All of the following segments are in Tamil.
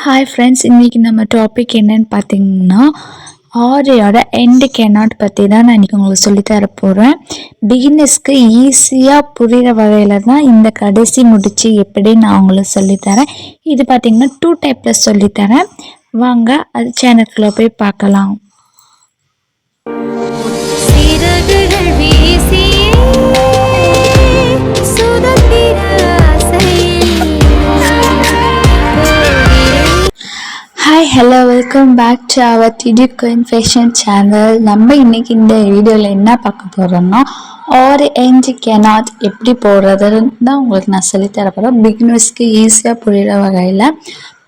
ஹாய் ஃப்ரெண்ட்ஸ், இன்றைக்கி நம்ம டாபிக் என்னன்னு பார்த்தீங்கன்னா ஆரியோட எண்டு கேனாட் பற்றி தான் நான் இன்றைக்கி உங்களுக்கு சொல்லித்தர போகிறேன். பிகினர்ஸ்க்கு ஈஸியாக புரிகிற வகையில் தான் இந்த கடைசி முடிச்சு எப்படி நான் உங்களுக்கு சொல்லித்தரேன். இது பார்த்திங்கன்னா 2 டைப்பில் சொல்லித்தரேன். வாங்க அது சேனலுக்குள்ளே போய் பார்க்கலாம். Hi hello, welcome back to our DD queen fashion channel. நம்ம இன்றைக்கி இந்த வீடியோவில் என்ன பார்க்க போகிறோம்னா ஒரு எண்டு கேனாட் எப்படி போடுறதுன்னு தான் உங்களுக்கு நான் சொல்லித்தர போகிறேன். பிகினர்ஸ்க்கு ஈஸியாக புரிகிற வகையில்.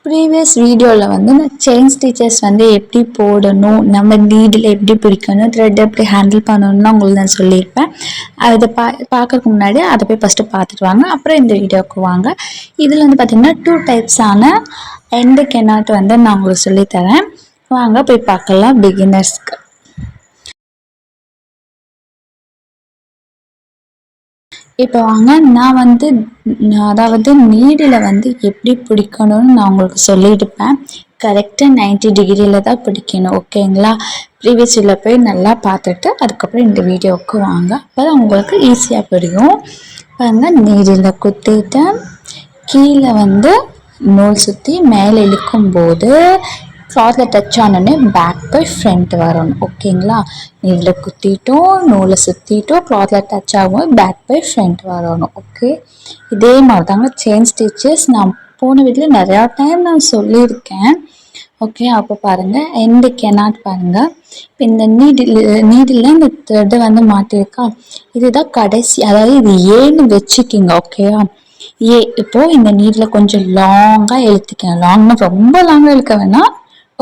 ப்ரீவியஸ் வீடியோவில் நான் செயின் ஸ்டிச்சஸ் எப்படி போடணும், நம்ம நீடில் எப்படி பிடிக்கணும், த்ரெட் எப்படி ஹேண்டில் பண்ணணும்னு உங்களுக்கு நான் சொல்லியிருப்பேன். அதை பார்க்கறதுக்கு முன்னாடி அதை போய் ஃபஸ்ட்டு பார்த்துட்டு வாங்க, அப்புறம் இந்த வீடியோவுக்கு வாங்க. இதில் பார்த்திங்கன்னா 2 டைப்ஸான எண்டு கேனாட் நான் உங்களுக்கு சொல்லித்தரேன். வாங்க போய் பார்க்கலாம். பிகினர்ஸ்க்கு இப்போ வாங்க, நான் அதாவது நீடில் எப்படி பிடிக்கணும்னு நான் உங்களுக்கு சொல்லியிருப்பேன். கரெக்டாக 90 டிகிரியில் தான் பிடிக்கணும், ஓகேங்களா? ப்ரீவியஸ் வீடியோவில் போய் நல்லா பார்த்துட்டு அதுக்கப்புறம் இந்த வீடியோவுக்கு வாங்க, அப்போ தான் உங்களுக்கு ஈஸியாக புரியும். பாருங்க, நீடில் குத்திட்டு கீழே நூல் சுற்றி மேலே இழுக்கும்போது கிளாத்தில் டச் ஆனோடனே பேக் போய் ஃப்ரண்ட் வரணும், ஓகேங்களா? நீடில் குத்திட்டோம், நூலை சுற்றிட்டோம், கிளாத்தில் டச் ஆகும்போது பேக் போய் ஃப்ரண்ட் வரணும், ஓகே? இதே மாதிரி தாங்க செயின் ஸ்டிச்சஸ் நான் போன வீட்டில் நிறையா டைம் நான் சொல்லியிருக்கேன், ஓகே? அப்போ பாருங்கள், எண்டு கேனாட் பாருங்கள். இப்போ இந்த நீடில் இந்த த்ரெட்டு மாட்டியிருக்கா, இதுதான் கடைசி, அதாவது இது ஏன்னு வச்சுக்கிங்க, ஓகேவா? இப்போது இந்த நீடில் கொஞ்சம் லாங்காக இழுத்துக்கேன். லாங்னா ரொம்ப லாங்காக இழுக்க வேணாம்,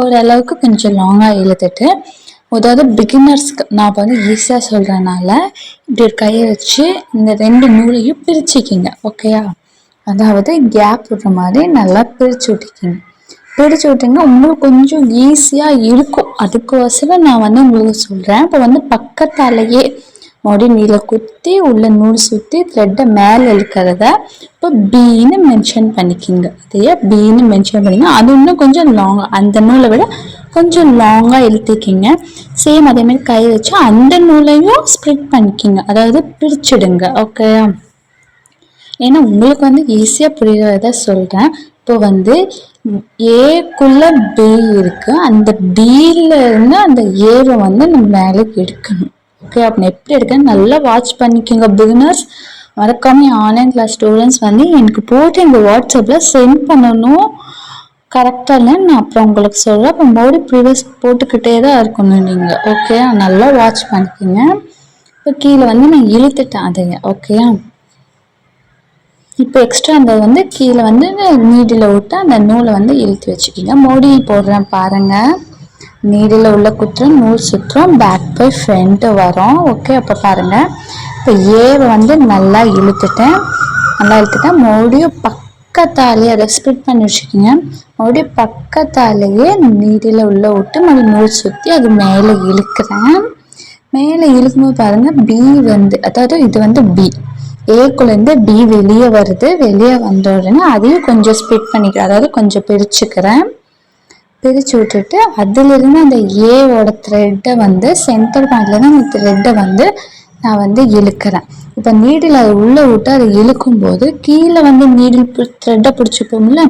ஓரளவுக்கு கொஞ்சம் லாங்காக இழுத்துட்டு, அதாவது பிகினர்ஸ்க்கு நான் ஈஸியாக சொல்கிறனால இப்படி ஒரு கையை வச்சு இந்த 2 நூலையும் பிரிச்சுக்கிங்க, ஓகேயா? அதாவது கேப் விடுற மாதிரி நல்லா பிரித்து விட்டுக்கிங்க. பிரித்து விட்டிங்கன்னா உங்களுக்கு கொஞ்சம் ஈஸியாக இருக்கும். அதுக்கோசரம் நான் உங்களுக்கு சொல்கிறேன். இப்போ பக்கத்தாலேயே மறுபடியும் நீடில் குத்தி உள்ள நூல் சுற்றி த்ரெட்டை மேலே இழுக்கிறத இப்போ பீன்னு மென்ஷன் பண்ணிக்கிங்க. அதையே பீன்னு மென்ஷன் பண்ணிங்க. அது இன்னும் கொஞ்சம் லாங்காக, அந்த நூலை விட கொஞ்சம் லாங்காக இழுத்துக்கிங்க. சேம் அதேமாதிரி கை வச்சு அந்த நூலையும் ஸ்ப்ளிட் பண்ணிக்கிங்க, அதாவது பிரிச்சுடுங்க, ஓகே? ஏன்னா உங்களுக்கு ஈஸியாக புரிகிறத சொல்கிறேன். இப்போ ஏக்குள்ள பி இருக்குது, அந்த பியில் இருந்து அந்த ஏவை நம்ம மேலே எடுக்கணும், ஓகே? அப்போ எப்படி எடுக்கணும் நல்லா வாட்ச் பண்ணிக்கோங்க பிகினர்ஸ். மறக்காம ஆன்லைன் கிளாஸ் ஸ்டூடெண்ட்ஸ் எனக்கு போட்டு எங்கள் வாட்ஸ்அப்பில் சென்ட் பண்ணணும். கரெக்டாக இல்லைன்னு நான் அப்புறம் உங்களுக்கு சொல்கிறேன். அப்போ மறுபடியும் ப்ரீவியஸ் போட்டுக்கிட்டே தான் இருக்கணும் நீங்கள், ஓகே? நல்லா வாட்ச் பண்ணிக்கோங்க. இப்போ கீழே நான் இழுத்துட்டேன் அதைங்க, ஓகே? இப்போ எக்ஸ்ட்ரா அந்த கீழே நீடில் விட்டு அந்த நூலை இழுத்து வச்சுக்கிங்க. மோடி போடுறேன் பாருங்கள். நீடில் உள்ள குத்துறோம், நூல் சுற்றுறோம், பேக் போய் ஃப்ரண்ட்டு வரோம், ஓகே? அப்போ பாருங்கள், இப்போ ஏவை நல்லா இழுத்துட்டேன். மறுபடியும் பக்கத்தாலேயே அதை ஸ்ப்ளிட் பண்ணி வச்சுக்கிங்க. மறுபடியும் பக்கத்தாலேயே நீடில் உள்ள விட்டு மறுபடியும் நூல் சுற்றி அது மேலே இழுக்கிறேன். மேலே இழுக்கும்போது பாருங்கள், பி அதாவது இது பி, ஏக்குள்ளேருந்து பி வெளியே வருது. வெளியே வந்த உடனே அதையும் கொஞ்சம் ஸ்ப்ளிட் பண்ணிக்கிறேன், அதாவது கொஞ்சம் பிரிச்சுக்கிறேன். பிரித்து விட்டுட்டு அதிலிருந்து அந்த ஏவோட த்ரெட்டை சென்டர் பாயிண்ட்லேருந்து அந்த த்ரெட்டை நான் இழுக்கிறேன். இப்போ நீடில் அதை உள்ளே விட்டு அதை இழுக்கும்போது கீழே நீடில் த்ரெட்டை பிடிச்சிப்போம்ல,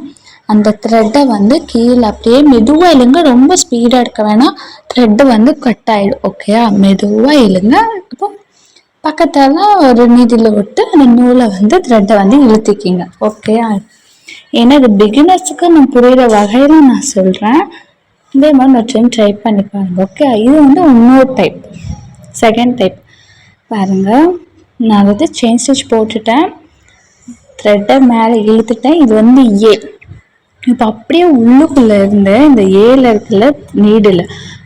அந்த த்ரெட்டை கீழே அப்படியே மெதுவாக இழுங்க. ரொம்ப ஸ்பீடாக எடுக்க வேணாம், த்ரெட்டு கட் ஆகிடும், ஓகேயா? மெதுவாக இழுங்க. இப்போ பக்கத்தால் ஒரு நீடில் விட்டு அந்த நூலை த்ரெட்டை இழுத்திக்கிங்க, ஓகேயா? ஏன்னா இது பிகினர்ஸுக்கு நான் புரிகிற வகையில் நான் சொல்கிறேன். இதே மாதிரி நான் ட்ரை பண்ணி பாருங்கள், ஓகே? இது இன்னொரு டைப், செகண்ட் டைப் பாருங்கள். நான் செயின் ஸ்டிச் போட்டுட்டேன், த்ரெட்டை மேலே இழுத்துட்டேன். இது ஏ. இப்போ அப்படியே உள்ளுக்குள்ளே இருந்து இந்த ஏல இருக்குல்ல நீடில்,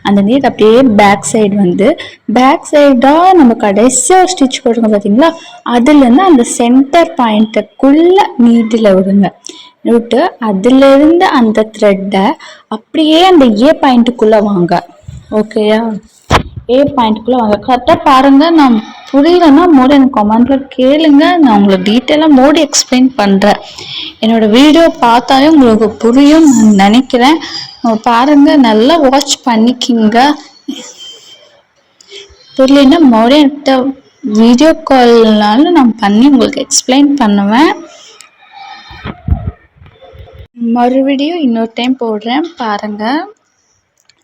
அந்த நீட் அப்படியே பேக் சைடு பேக் சைடாக நம்ம கடைசியாக ஸ்டிச் போடுங்க பார்த்தீங்களா, அதுலேருந்து அந்த சென்டர் பாயிண்ட்டுக்குள்ளே நீடில் விடுங்க. விட்டு அதிலிருந்து அந்த த்ரெட்டை அப்படியே அந்த ஏ பாயிண்ட்டுக்குள்ளே வாங்க, ஓகேயா? ஏ பாயிண்ட்டுக்குள்ளே வாங்க. கரெக்டாக பாருங்கள், நான் புரியலன்னா மோடி எனக்கு கமெண்ட்டில் கேளுங்க, நான் உங்களுக்கு டீட்டெயிலாக மோடி எக்ஸ்பிளைன் பண்ணுறேன். என்னோடய வீடியோ பார்த்தாலே உங்களுக்கு புரியும் நான் நினைக்கிறேன். பாருங்கள், நல்லா வாட்ச் பண்ணிக்கிங்க. புரியலன்னா மோடி என்கிட்ட வீடியோ கால்னாலும் நான் பண்ணி உங்களுக்கு எக்ஸ்பிளைன் பண்ணுவேன். மறுபடியும் இன்னொரு டைம் போடுறேன் பாருங்கள்.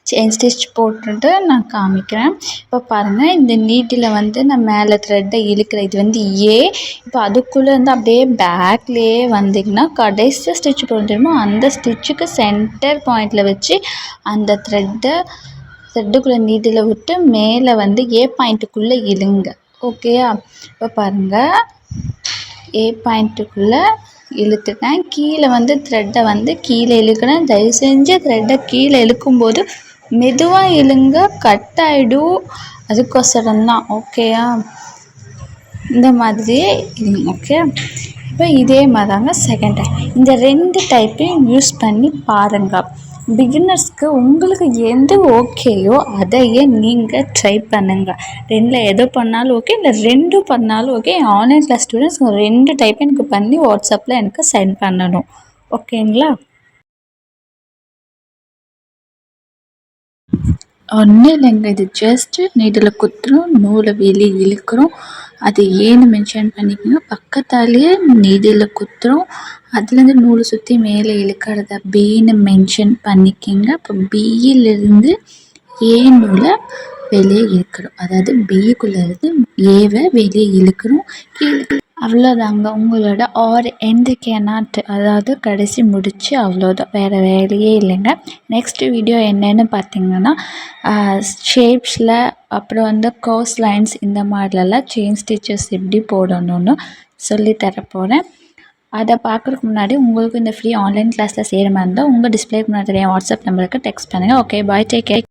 செயின் ஸ்டிச் போட்டுட்டு நான் காமிக்கிறேன். இப்போ பாருங்கள், இந்த நீட்டில் வந்து நான் மேலே த்ரெட்டை இழுக்கிறேன். இது வந்து ஏ. இப்போ அதுக்குள்ளே இருந்து அப்படியே பேக்லேயே வந்திங்கன்னா கடைசி ஸ்டிச் போட தெரியுமோ அந்த ஸ்டிச்சுக்கு சென்டர் பாயிண்டில் வச்சு அந்த த்ரெட்டுக்குள்ளே நீட்டில் விட்டு மேலே வந்து ஏ பாயிண்ட்டுக்குள்ளே இழுங்க. ஓகேயா? இப்போ பாருங்கள், ஏ பாயிண்ட்டுக்குள்ளே இழுத்துட்டேன். கீழே வந்து த்ரெட்டை வந்து கீழே இழுக்கிறேன். தயவு செஞ்சு த்ரெட்டை கீழே இழுக்கும்போது மெதுவாக இழுங்க, கட் ஆகிடும். அதுக்கோசரம் தான். ஓகேயா? இந்த மாதிரியே இழுங்க. ஓகே, இப்போ இதே மாதிரி தாங்க செகண்ட் டைம். இந்த 2 டைப்பையும் யூஸ் பண்ணி பாருங்கள். பிகினர்ஸ்க்கு உங்களுக்கு எது ஓகேயோ அதையே நீங்கள் ட்ரை பண்ணுங்கள். 2ல் எது பண்ணாலும் ஓகே, இல்லை 2ம் பண்ணாலும் ஓகே. ஆன்லைன் கிளாஸ் ஸ்டூடெண்ட்ஸ் 2 டைப்பையும் எனக்கு பண்ணி வாட்ஸ்அப்பில் எனக்கு சென்ட் பண்ணணும். ஓகேங்களா? ஒன்றும் இல்லைங்க, இது ஜஸ்ட்டு நீடில் குத்துறோம், நூலை வெளியே இழுக்கிறோம். அது ஏன்னு மென்ஷன் பண்ணிக்கோங்க. பக்கத்தாலேயே நீடில் குத்துறோம், அதுலேருந்து நூலை சுற்றி மேலே இழுக்கிறத பின்னு மென்ஷன் பண்ணிக்கோங்க. இப்போ பியிலிருந்து ஏ நூலை வெளியே இழுக்கிறோம், அதாவது பிக்குள்ளே இருந்து ஏவை வெளியே இழுக்கிறோம். கீழே அவ்வளோதாங்க. உங்களோட ஆர் எண்ட் கேனாட், அதாவது கடைசி முடிச்சு அவ்வளோதான், வேறு வேலையே இல்லைங்க. நெக்ஸ்ட் வீடியோ என்னென்னு பார்த்தீங்கன்னா ஷேப்ஸில், அப்புறம் வந்து கர்வ்ஸ் லைன்ஸ், இந்த மாதிரிலாம் செயின் ஸ்டிச்சஸ் எப்படி போடணும்னு சொல்லித்தர போகிறேன். அதை பார்க்குறதுக்கு முன்னாடி உங்களுக்கு இந்த ஃப்ரீ ஆன்லைன் கிளாஸில் சேர மாதிரி இருந்தால் உங்கள் டிஸ்பிளேக்கு முன்னாடி வாட்ஸ்அப் நம்பருக்கு டெக்ஸ்ட் பண்ணுங்கள். ஓகே, பாய், டேக் கேர்.